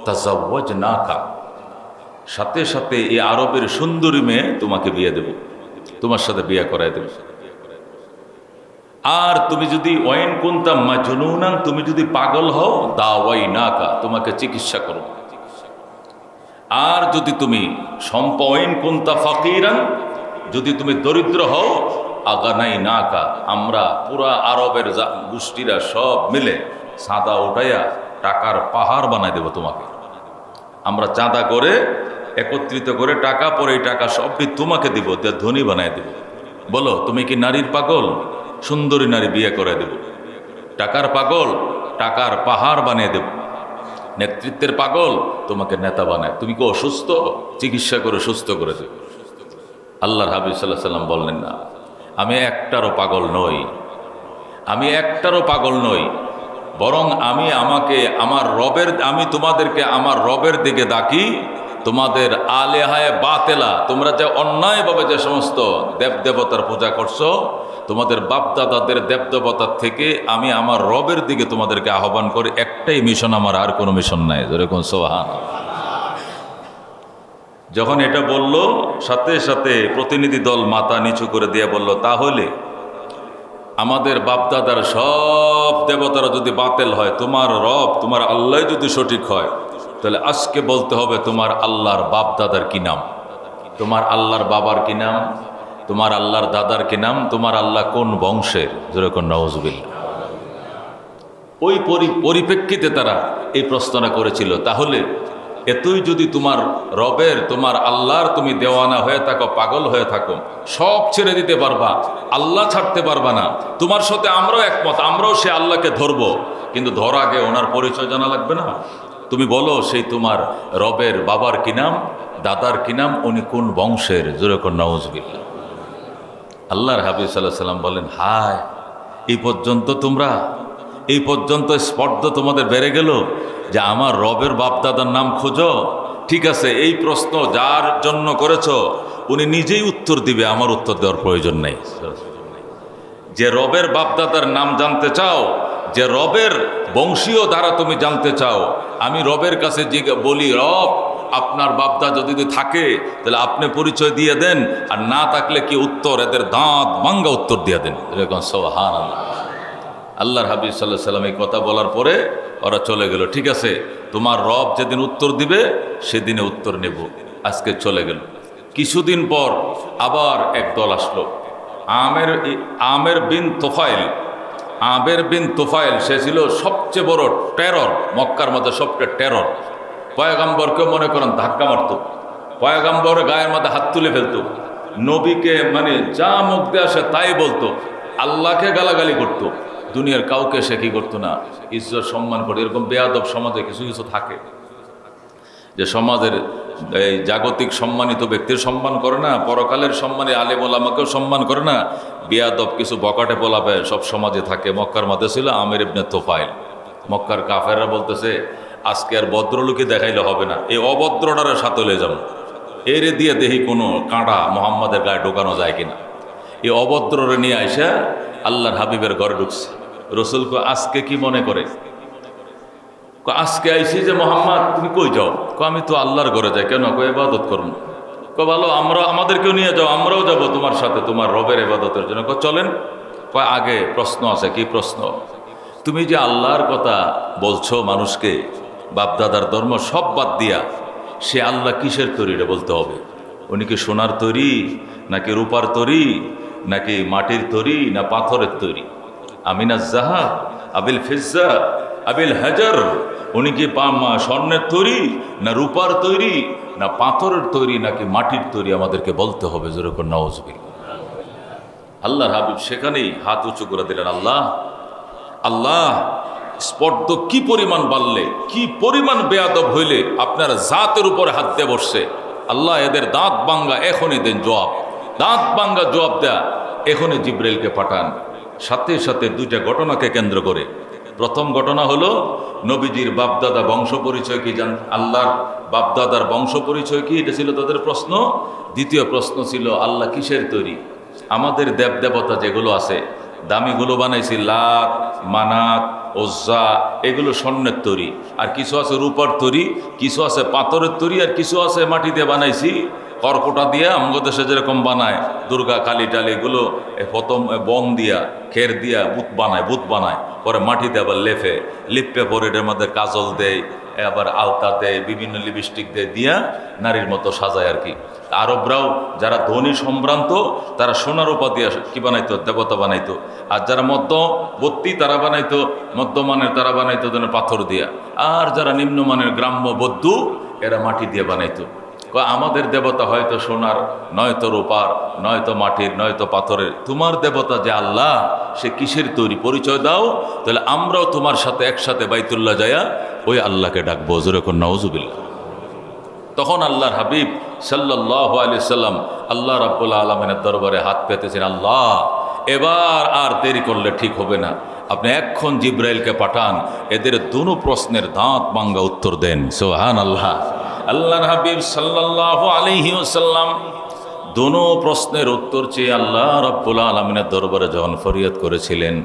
তাজাওয়াজনাকা, সাথে সাথে এই আরবের সুন্দরী মেয়ে তোমাকে বিয়ে দেব, তোমার সাথে বিয়ে করাই দেব। আর তুমি যদি ওয়াইন কুন্তা মাজনুনান, তুমি যদি পাগল হও, দাওয়াইনাকা, তোমাকে চিকিৎসা করো। আর যদি তুমি ওয়াইন কুন্তা ফাকিরান, যদি তুমি দরিদ্র হও, আগানাই নাকা, আমরা পুরা আরবের গোষ্ঠীরা সব মিলে চাঁদা উঠাইয়া টাকার পাহাড় বানাই দেব তোমাকে। আমরা চাঁদা করে একত্রিত করে টাকা, পরে এই টাকা সবই তোমাকে দিব, ধনী বানাই দেব। বলো তুমি কি নারীর পাগল? সুন্দরী নারী বিয়ে করে দেব। টাকার পাগল, টাকার পাহাড় বানিয়ে দেব। নেতৃত্বের পাগল, তোমাকে নেতা বানায়। তুমি কি অসুস্থ? চিকিৎসা করে সুস্থ করে দেব। আল্লাহর হাবিব সাল্লাল্লাহু আলাইহি ওয়াসাল্লাম বললেন, না, আমি একটারও পাগল নই, আমি একটারও পাগল নই, বরং আমি তোমাদেরকে আমার রবের দিকে ডাকি। তোমাদের আলেহায় বাতেলা, তোমরা যে অন্যায়ভাবে যে সমস্ত দেবদেবতার পূজা করছো, তোমাদের বাপদাদাদের দেবদেবতার থেকে আমি আমার রবের দিকে তোমাদেরকে আহ্বান করি। একটাই মিশন আমার, আর কোনো মিশন নাই। যেরকম সুবহানাল্লাহ। যখন এটা বলল, সাথে সাথে প্রতিনিধি দল মাথা নিচু করে দিয়ে বলল, তাহলে আমাদের বাপদাদার সব দেবতারা যদি বাতিল হয়, তোমার রব, তোমার আল্লাহ যদি সঠিক হয়, তাহলে আজকে বলতে হবে তোমার আল্লাহর বাপদাদার কি নাম, তোমার আল্লাহর বাবার কি নাম, তোমার আল্লাহর দাদার কি নাম, তোমার আল্লাহ কোন বংশের। যেরকম নাউজুবিল্লাহ। ওই পরিপ্রেক্ষিতে তারা এই প্রশ্নটা করেছিল। তাহলে এতই যদি তোমার রবের, তোমার আল্লাহর তুমি দেওয়ানা হয়ে থাকো, পাগল হয়ে থাকো, সব ছেড়ে দিতে পারবা, আল্লাহ ছাড়তে পারবা না, তোমার সাথে আমরাও একমত, আমরাও সে আল্লাহকে ধরবো, কিন্তু ধর আগে ওনার পরিচয় জানা লাগবে না? তুমি বলো সেই তোমার রবের বাবার কি নাম, দাদার কি নাম, উনি কোন বংশের। যেরকম নাউজুবিল্লাহ। আল্লাহর হাবিব সাল্লাল্লাহু আলাইহি ওয়াসাল্লাম বলেন, হায়, এই পর্যন্ত স্পর্ধ তোমাদের বেড়ে গেল যে আমার রবের বাপদাদার নাম খোঁজো। ঠিক আছে, এই প্রশ্ন যার জন্য করেছ উনি নিজেই উত্তর দিবে, আমার উত্তর দেওয়ার প্রয়োজন নেই। যে রবের বাপদাদার নাম জানতে চাও, যে রবের বংশীয় দ্বারা তুমি জানতে চাও, আমি রবের কাছে বলি, রব আপনার বাপদাদা যদি থাকে তাহলে আপনি পরিচয় দিয়ে দেন, আর না থাকলে কি উত্তর, এদের দাঁত ভাঙ্গা উত্তর দিয়ে দেন। এরকম সুবহানাল্লাহ। আল্লাহর হাবিব সাল্লাল্লাহু আলাইহি ওয়াসাল্লাম এই কথা বলার পরে ওরা চলে গেল। ঠিক আছে, তোমার রব যেদিন উত্তর দিবে সেদিনে উত্তর নেব। আজকে চলে গেল। কিছুদিন পর আবার এক দল আসলো। আমের বিন তোফাইল, আবের বিন তুফাইল, সে ছিল সবচেয়ে বড় টেরর, মক্কার মধ্যে সবচেয়ে টেরর। পয়গম্বরকে মনে করেন ধাক্কা মারত, পয়গম্বরের গায়ের মধ্যে হাত তুলে ফেলতো, নবীকে মানে যা মুখ দিয়ে আসে তাই বলতো, আল্লাহকে গালাগালি করতো, দুনিয়ার কাউকে সে কি করতো না, ইজ্জত সম্মান করতো। এরকম বেয়াদব সমাজে কিছু কিছু থাকে, যে সমাজের এই জাগতিক সম্মানিত ব্যক্তির সম্মান করে না, পরকালের সম্মানে আলেম ওলামাকেও সম্মান করে না, বেয়াদব কিছু বকাটে পোলাপে সব সমাজে থাকে। মক্কার মধ্যে ছিল আমির ইবনে তুফাইল। মক্কার কাফেররা বলতেছে, আজকে আর ভদ্রলোকে দেখাইলে হবে না, এই অভদ্রটারে সাথে লয়ে যাবো, এর দিয়ে দেখি কোনো কাঁটা মোহাম্মদের গায়ে ঢোকানো যায় কিনা। এই অভদ্ররে নিয়ে আইসা আল্লাহর হাবিবের ঘরে ঢুকছে। রসুলকে আজকে কি মনে করে, আজকে আইসি যে মোহাম্মদ তুমি কই যাও? আমি তো আল্লাহর ঘরে যাই। কেন? ইবাদত করুন। ভালো, আমরা আমাদেরকেও নিয়ে যাও, আমরাও যাব তোমার সাথে তোমার রবের ইবাদতের জন্য। চলেন। আগে প্রশ্ন আছে। কি প্রশ্ন? তুমি যে আল্লাহর কথা বলছো মানুষকে, বাপদাদার ধর্ম সব বাদ দিয়া, সে আল্লাহ কিসের তৈরি এটা বলতে হবে। উনি কি সোনার তৈরি, নাকি রূপার তৈরি, নাকি মাটির তৈরি, না পাথরের তৈরি? আমিনা জাহা আবিল ফিজ্জা আবিল হাজার, উনি কি স্বর্ণের তৈরি, না রূপার তৈরি, না পাথরের তৈরি, নাকি মাটির তৈরি? আমাদেরকে বলতে হবে। যেরকম নাউজুবিল্লাহ। আল্লাহর হাবিব সেখানেই হাত উঁচু করে দিলেন, আল্লাহ আল্লাহ, স্পর্ধ কি পরিমাণ বাড়লে, কি পরিমাণ বেয়াদব হইলে আপনার জাতের উপরে হাত দিয়ে বসছে। আল্লাহ এদের দাঁত ভাঙ্গা এখনই দেন জবাব, দাঁত ভাঙ্গা জবাব দেয়া এখনই জিব্রাইলকে পাঠান। সাথে সাথে দুইটা ঘটনাকে কেন্দ্র করে। প্রথম ঘটনা হলো নবীজির বাপদাদা বংশ পরিচয় কি জান, আল্লাহর বাপদাদার বংশ পরিচয় কি, এটা ছিল তাদের প্রশ্ন। দ্বিতীয় প্রশ্ন ছিল আল্লাহ কিসের তৈরি। আমাদের দেব দেবতা যেগুলো আছে দামিগুলো বানাইছি, লাত মানাত ওজ্জা, এগুলো স্বর্ণের তৈরি, আর কিছু আছে রূপার তৈরি, কিছু আছে পাথরের তৈরি, আর কিছু আছে মাটি দিয়ে বানাইছি, কর্কটা দিয়ে আমাদের দেশে যেরকম বানায় দুর্গা কালী টালি, এগুলো প্রথম বন দিয়া খের দিয়া বুত বানায়, পরে মাটিতে আবার লিপে পরে এটার মধ্যে কাজল দেয়, আবার আলতা দেয়, বিভিন্ন লিপস্টিক দেয়, দিয়া নারীর মতো সাজায় আর কি। আরবরাও যারা ধনী সম্ভ্রান্ত তারা সোনার রূপা দিয়া কি বানাইতো, দেবতা বানাইতো। আর যারা মধ্যবর্তী তারা বানাইতো, মধ্যমানের তারা বানাইতো পাথর দিয়া। আর যারা নিম্নমানের গ্রাম্য বৌদ্ধ এরা মাটি দিয়ে বানাইতো। আমাদের দেবতা হয়তো সোনার, নয়তো রূপার, নয়তো মাটির, নয়তো পাথরের। তোমার দেবতা যে আল্লাহ, সে কিসের তৈরি পরিচয় দাও, তাহলে আমরাও তোমার সাথে একসাথে বাইতুল্লাহ যায়া ওই আল্লাহকে ডাকবো। যেরকম নাউজুবিল্লাহ। তখন আল্লাহর হাবিব সাল্লাল্লাহু আলাইহি সাল্লাম আল্লাহ রাব্বুল আলামিনের দরবারে হাত পেতেছেন, আল্লাহ এবার আর দেরি করলে ঠিক হবে না, আপনি এক্ষণ জিব্রাইলকে পাঠান, এদের দুনো প্রশ্নের দাঁত ভাঙ্গা উত্তর দেন। সুবহানাল্লাহ। আল্লাহর হাবিব সাল্লাল্লাহু আলাইহি ওয়াসাল্লাম দুনো প্রশ্নের উত্তর চেয়ে আল্লাহ রাব্বুল আলামিনের দরবারে যখন ফরিয়াদ করেছিলেন,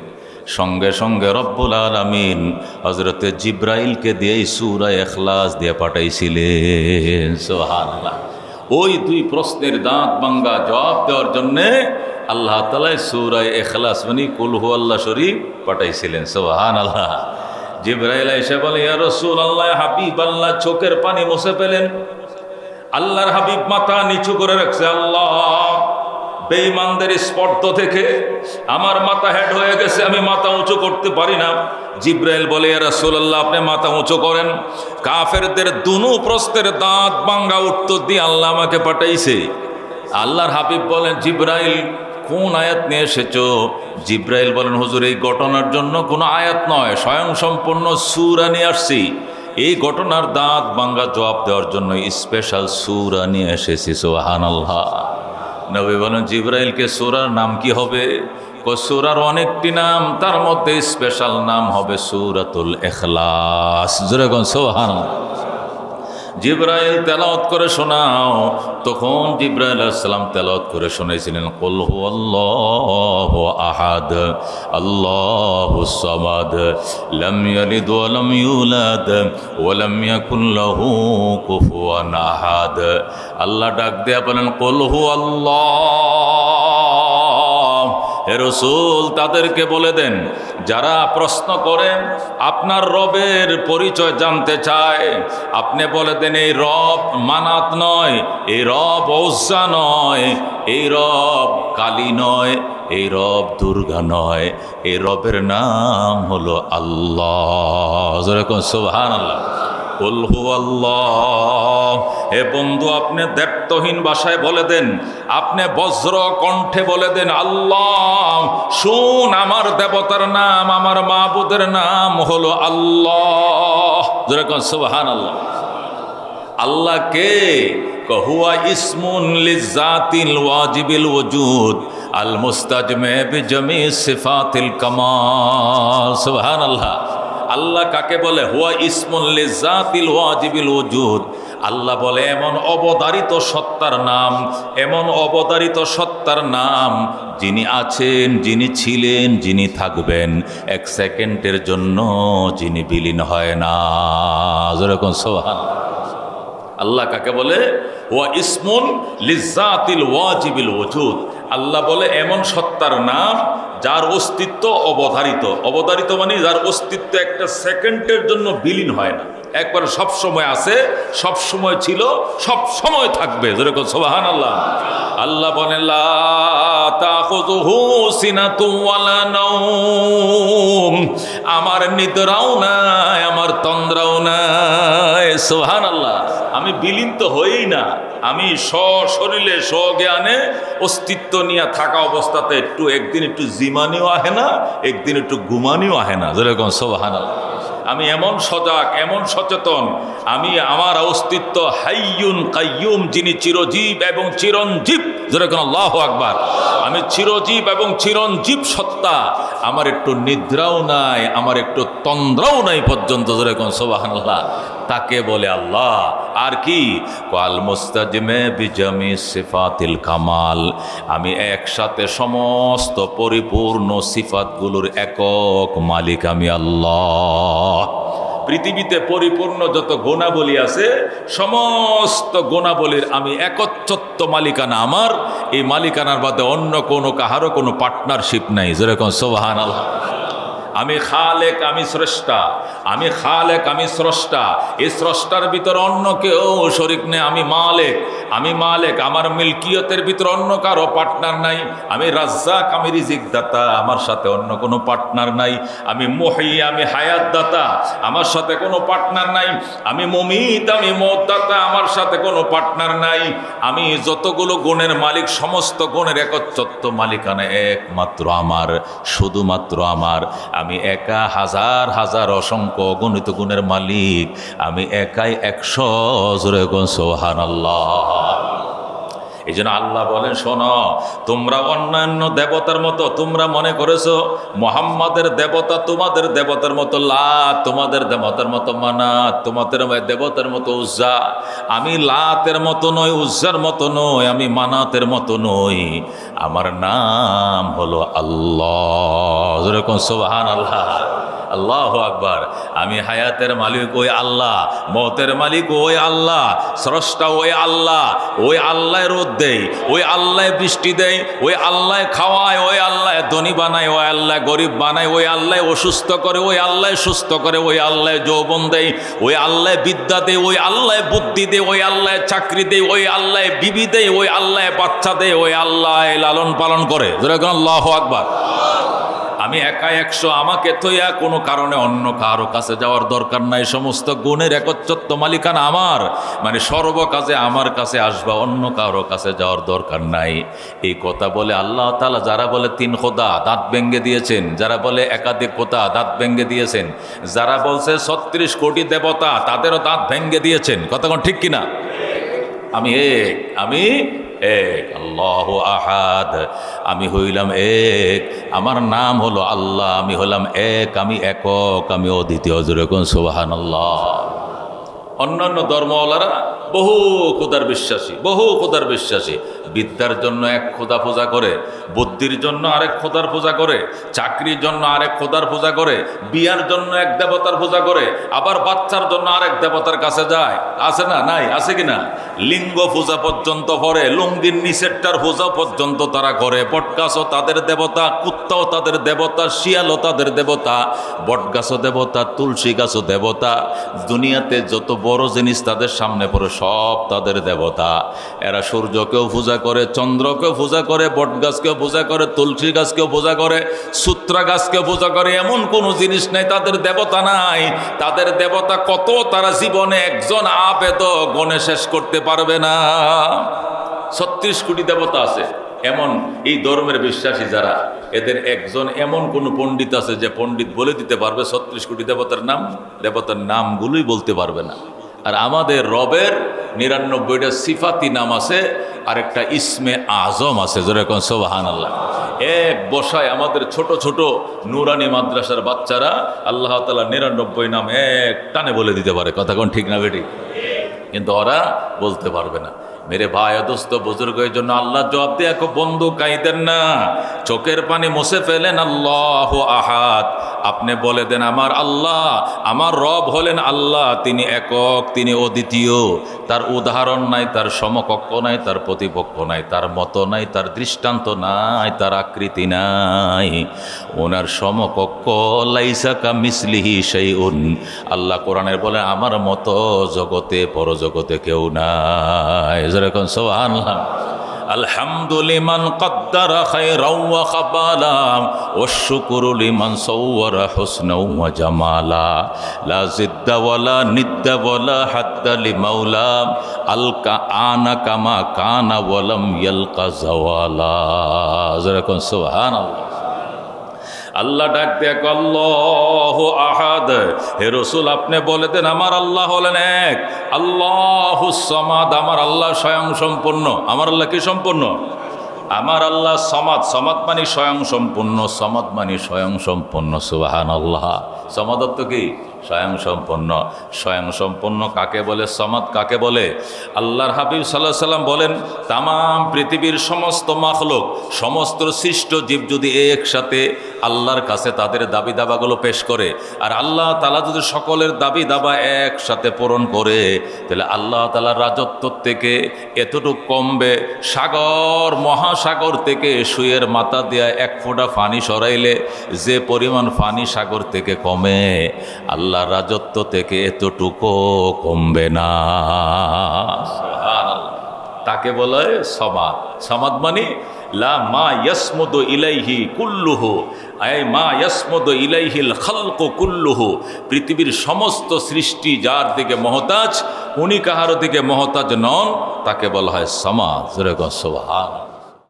সঙ্গে সঙ্গে রব্বুল আলামিন হযরতে জিব্রাইলকে দিয়ে সূরা ইখলাস দিয়ে পাঠাইছিলেন। সুবহানাল্লাহ। ওই দুই প্রশ্নের দাঁত ভাঙ্গা জবাব দেওয়ার জন্যে আল্লাহ তাআলা সূরা ইখলাস মানে কুল হুয়াল্লাহ শরীফ পাঠাইছিলেন। সুবহানাল্লাহ। জিব্রাইল এসে বলে, ইয়া রাসূলুল্লাহ, হাবিব আল্লাহ চোখের পানি মুছে পেলেন। আল্লাহর হাবিব মাথা নিচু করে রাখছে, আল্লাহ বেঈমানদের স্পর্ধ থেকে আমার মাথা হেড হয়ে গেছে, আমি মাথা উঁচু করতে পারি না। জিব্রাইল বলে, ইয়া রাসূলুল্লাহ আপনি মাথা উঁচু করেন। কাফেরদের দুনো প্রশ্নের দাঁত ভাঙ্গা উত্তর দিয়ে আল্লাহ আমাকে পাঠাইছে। আল্লাহর হাবিব বলেন, জিব্রাইল কোন আয়াত নিয়ে এসেছো? জিব্রাইল বলেন, হুজুর এই ঘটনার জন্য কোনো আয়াত নয়, স্বয়ং সম্পূর্ণ সূরা নিয়ে আসছি। এই ঘটনার দাঁত ভাঙ্গা জবাব দেওয়ার জন্য স্পেশাল সূরা নিয়ে এসেছি। সুবহানাল্লাহ। নবী বলেন, জিব্রাইলকে সূরার নাম কি হবে? সূরার অনেকটি নাম, তার মধ্যে স্পেশাল নাম হবে সূরাতুল ইখলাস। জোরে বলুন সুবহানাল্লাহ। জিব্রাইল তেলাওয়াত করে শোনাও। তখন জিব্রাইল আলাইহিস সালাম তেলাওয়াত করে শোনাইছিলেন, কুল হুয়াল্লাহু আহাদ আল্লাহুস সামাদ লাম ইয়ালিদ ওয়া লাম ইউলাদ ওয়া লাম ইয়াকুল লাহু কুফুয়ান আহাদ। আল্লাহ ডাক দেয়া বলেন, কুল হুয়াল্লাহ, হে রাসূল তাদেরকে বলে দেন, যারা প্রশ্ন করেন আপনার রবের পরিচয় জানতে চায়, আপনি বলে দেন এই রব মানাত নয়, এই রব উজ্জা নয়, এই রব কালী নয়, এই রব দুর্গা নয়, এই রবের নাম হলো আল্লাহ। যেরকম সুবহানাল্লাহ, কুল হুয়াল্লাহ। হে বন্ধু, আপনি দ্ব্যর্থহীন ভাষায় বলে দেন, আপনি বজ্র কণ্ঠে বলে দেন, আল্লাহ শুন, আমার দেবতার নাম, আমার মাবুদের নাম হলো আল্লাহ। যেরকম সুবহানাল্লাহ। আল্লাহ কে? হুয়া ইসমুন লিজাতিল ওয়াজিবিল ওজুদ আল মুস্তাজমে বিজমি সিফাতিল কামাল। সুবহানাল্লাহ। আল্লাহ কাকে বলে? হুয়া ইসমুন লিজাতিল ওয়াজিবিল ওজুদ। আল্লাহ বলে এমন অবধারিত সত্তার নাম, এমন অবধারিত সত্তার নাম, যিনি আছেন, যিনি ছিলেন, যিনি থাকবেন, এক সেকেন্ডের জন্য যিনি বিলীন হয় না। যেরকম সুবহানাল্লাহ। আল্লাহ কাকে বলে? ওয়া ইসমুন লিজাতিল ওয়াজিবিল ওজুদ। আল্লাহ বলে এমন সত্তার নাম যার অস্তিত্ব অবধারিত। অবধারিত মানে যার অস্তিত্ব একটা সেকেন্ডের জন্য বিলীন হয় না, একবার সব সময় আছে, সব সময় ছিল, সব সময় থাকবে। যেরকম সুবহানাল্লাহ। আল্লাহ বলেন লা তাখুযুহু সিনাতুন ওয়ালা নাওম। আমার নিদ্রাও নাই, আমার তন্দ্রাও নাই। সুবহানাল্লাহ। আমি বিলীন তো হই না, আমি সশরীরে স্বজ্ঞানে অস্তিত্ব নিয়ে থাকা অবস্থাতে একটু একদিন একটু জিমানিও আহে না, একদিন একটু ঘুমানিও আহে না। যেরকম সুবহানাল্লাহ। আমি এমন সজাগ, এমন সচেতন, আমি আমার অস্তিত্ব হাইয়ুন কাইয়ুম, যিনি চিরজীব এবং চিরঞ্জীব। যেরকম আল্লাহু আকবার। আমি চিরজীব এবং চিরঞ্জীব সত্তা, আমার একটু নিদ্রাও নাই, আমার একটু তন্দ্রাও নাই পর্যন্ত। যেরকম সুবহানাল্লাহ। তাকে বলে আল্লাহ। আর কি? কাল মুস্তাজমে বিজামি সিফাতিল কামাল। আমি একসাথে সমস্ত পরিপূর্ণ সিফাতগুলোর একক মালিক আমি আল্লাহ। পৃথিবীতে পরিপূর্ণ যত গুণাবলী আছে, সমস্ত গুণাবলীর আমি একচ্ছত্ব মালিকানা আমার। এই মালিকানার বাদে অন্য কোনো কাহারও কোনো পার্টনারশিপ নাই। যেরকম সুবহানাল্লাহ। আমি খালেক, আমি স্রষ্টা, আমি খালেক, আমি স্রষ্টা। এই স্রষ্টার ভিতর অন্য কেউ শরিক নেই। আমি মালেক, আমি মালেক, আমার মিল্কিয়তের ভিতর অন্য কারো পার্টনার নাই। আমি রাজ্জাক, আমি রিজিক দাতা, আমার সাথে অন্য কোনো পার্টনার নাই। আমি মুহয়ি, আমি হায়াত দাতা, আমার সাথে কোনো পার্টনার নাই। আমি মুমিত, আমি মওত দাতা, আমার সাথে কোনো পার্টনার নাই। আমি যতগুলো গুণের মালিক, সমস্ত গুণের একচ্ছত্ব মালিকানা একমাত্র আমার, শুধুমাত্র আমার। আমি একা হাজার হাজার অসংখ্য অগণিত গুণের মালিক, আমি একাই 100। জোরে কোন সুবহানাল্লাহ। এই জন্য আল্লাহ বলেন, শোনো, তোমরা অন্যান্য দেবতার মতো তোমরা মনে করেছো মুহাম্মাদের দেবতা তোমাদের দেবতার মতো লাত, তোমাদের দেবতার মতো মানাত, তোমাদের দেবতার মতো উজ্জা। আমি লাতের মতো নই, উজ্জার মতো নই, আমি মানাতের মতো নই। আমার নাম হলো আল্লাহ। যেরকম সুবহানাল্লাহ। আল্লাহু আকবার। আমি হায়াতের মালিক ওই আল্লাহ, মওতের মালিক ওই আল্লাহ, স্রষ্টা ওই আল্লাহ। ওই আল্লাহ রোদ দেয়, ওই আল্লাহ বৃষ্টি দেয়, ওই আল্লাহ খাওয়ায়, ওই আল্লাহ ধনী বানায়, ওই আল্লাহ গরিব বানায়, ওই আল্লাহ অসুস্থ করে, ওই আল্লাহ সুস্থ করে, ওই আল্লাহ যৌবন দেয়, ওই আল্লাহ বিদ্যা দেয়, ওই আল্লাহ বুদ্ধি দেয়, ওই আল্লাহ চাকরি দেয়, ওই আল্লাহ বিবি দেয়, ওই আল্লাহ বাচ্চা দেয়, ওই আল্লাহ লালন পালন করে। যেরকম আল্লাহু আকবার। আমি একা 100, আমাকে থইয়া কোনো কারণে অন্য কারো কাছে যাওয়ার দরকার নাই। সমস্ত গুণের একচ্ছত্ব মালিকানা আমার, মানে সর্বকাজে আমার কাছে আসবা, অন্য কারো কাছে যাওয়ার দরকার নাই। এই কথা বলে আল্লাহ তাআলা যারা বলে 3 খোদা, দাঁত ভেঙে দিয়েছেন। যারা বলে একাধিক খোদা, দাঁত ভেঙে দিয়েছেন। যারা বলছে 36 কোটি দেবতা, তাদেরও দাঁত ভেঙে দিয়েছেন। কথা কোন ঠিক কিনা? আমি এক, আমি এক, আল্লাহু আহাদ। আমি হইলাম এক, আমার নাম হলো আল্লাহ। আমি হলাম এক, আমি একক, আমি অদ্বিতীয়। যেরকম সুবহানাল্লাহ। অন্যান্য ধর্মওয়ালারা বহু খোদার বিশ্বাসী, বহু খোদার বিশ্বাসী। বিদ্যার জন্য এক খোদা পূজা করে, বুদ্ধির জন্য আরেক খোদার পূজা করে, চাকরির জন্য আরেক খোদার পূজা করে, বিয়ার জন্য এক দেবতার পূজা করে, আবার বাচ্চার জন্য আরেক দেবতার কাছে যায়। আছে না? নাই? আছে কিনা? লিঙ্গ পূজা পর্যন্ত করে, লুঙ্গির নিচেরটার পূজা পর্যন্ত তারা করে। বটগাছও তাদের দেবতা, কুত্তাও তাদের দেবতা, শিয়ালও তাদের দেবতা, বটগাছও দেবতা, তুলসী গাছও দেবতা। দুনিয়াতে যত বড় জিনিস তাদের সামনে পড়ে সব তাদের দেবতা। এরা সূর্যকেও পূজা করে, চন্দ্রকেও পূজা করে, বটগাছকেও পূজা করে, তুলসী গাছকেও পূজা করে, সূত্রা গাছকেও পূজা করে। এমন কোনো জিনিস নাই তাদের দেবতা নাই। তাদের দেবতা কত, তারা জীবনে একজন আবেদ গণে শেষ করতে পারবে না। 36 কোটি দেবতা আছে। এমন এই ধর্মের বিশ্বাসী যারা, এদের একজন এমন কোন পণ্ডিত আছে যে পণ্ডিত বলে দিতে পারবে 36 কোটি দেবতার নাম? দেবতার নামগুলোই বলতে পারবে না। আর আমাদের রবের 99টা সিফাতি নাম আছে, আর একটা ইসমে আজম আছে, যেরকম সুবহানাল্লাহ। এক বসায় আমাদের ছোট ছোট নুরানি মাদ্রাসার বাচ্চারা আল্লাহ তাআলা 99 নাম এক টানে বলে দিতে পারে। কথা কোন ঠিক না বেটি? কিন্তু ওরা বলতে পারবে না। মেরে ভাই দোস্ত বুজুর্গের জন্য আল্লাহ জবাব দিয়ে বন্ধু কাইদেন না, চোখের পানি মুছে ফেলেন। আল্লাহ আহাদ, আপনি বলে দেন আমার আল্লাহ, আমার রব হলেন আল্লাহ, তিনি একক, তিনি অদ্বিতীয়, তার উদাহরণ নাই, তার সমকক্ষ নাই, তার প্রতিপক্ষ নাই, তার মতো নাই, তার দৃষ্টান্ত নাই, তার আকৃতি নাই, ওনার সমকক্ষ লাইসা কামিসলিহি শাইউন। আল্লাহ কোরআনের বলে আমার মতো জগতে পরজগতে কেউ নাই। যেরকম সুবহানাল্লাহ। আলহামদুলিমান কদ্দারা খায়রাও ওয়া খাবালা ওয়াশ শুকরু লিমান সাওয়ারা হুসনাও ওয়া জামালা লা জিদ্দা ওয়ালা নিদ্দা ওয়ালা হাদ্দা লিমাওলা আলকা আনা কামা কানা ওয়ালাম ইয়ালকা জাওয়ালা। যেরকম সুবহানাল্লাহ। আল্লাহ ডাক দেখ আল্লাহু আহাদ, হে রাসূল আপনি বলে দেন আমার আল্লাহ হলেন এক। আল্লাহুস সামাদ, আমার আল্লাহ স্বয়ং সম্পূর্ণ। আমার আল্লাহ কি সম্পূর্ণ? আমার আল্লাহ সমাদ। সমাদ মানে স্বয়ং সম্পূর্ণ, সমাদ মানে স্বয়ং সম্পূর্ণ। সুবহানাল্লাহ। সমাদ অর্থ কি? স্বয়ং সম্পন্ন। স্বয়ং সম্পন্ন কাকে বলে? সমাদ কাকে বলে? আল্লাহর হাবিব সাল্লাল্লাহু আলাইহি সাল্লাম বলেন, তাম পৃথিবীর সমস্ত মাখলুক, সমস্ত সৃষ্ট জীব যদি একসাথে আল্লাহর কাছে তাদের দাবি দাবাগুলো পেশ করে, আর আল্লাহ তাআলা যদি সকলের দাবি দাবা একসাথে পূরণ করে, তাহলে আল্লাহ তাআলার রাজত্ব থেকে এতটুকু কমবে, সাগর মহাসাগর থেকে সুয়ের মাথা দিয়া এক ফোঁটা পানি সরাইলে যে পরিমাণ পানি সাগর থেকে কমে, আল্লাহর রাজত্ব থেকে এতটুকু কমবে না। তাকে বলে সমাদ। সমাদ মানে লা মা ইয়াসমুদু ইলাইহি কুল্লুহু, আয় মা ইয়াসমুদু ইলাইহিল খালকু কুল্লুহু। পৃথিবীর সমস্ত সৃষ্টি যার দিকে মহতাজ, উনি কাহার দিকে মহতাজ নন, তাকে বলা হয় সমাদ। সুবহানাল্লাহ।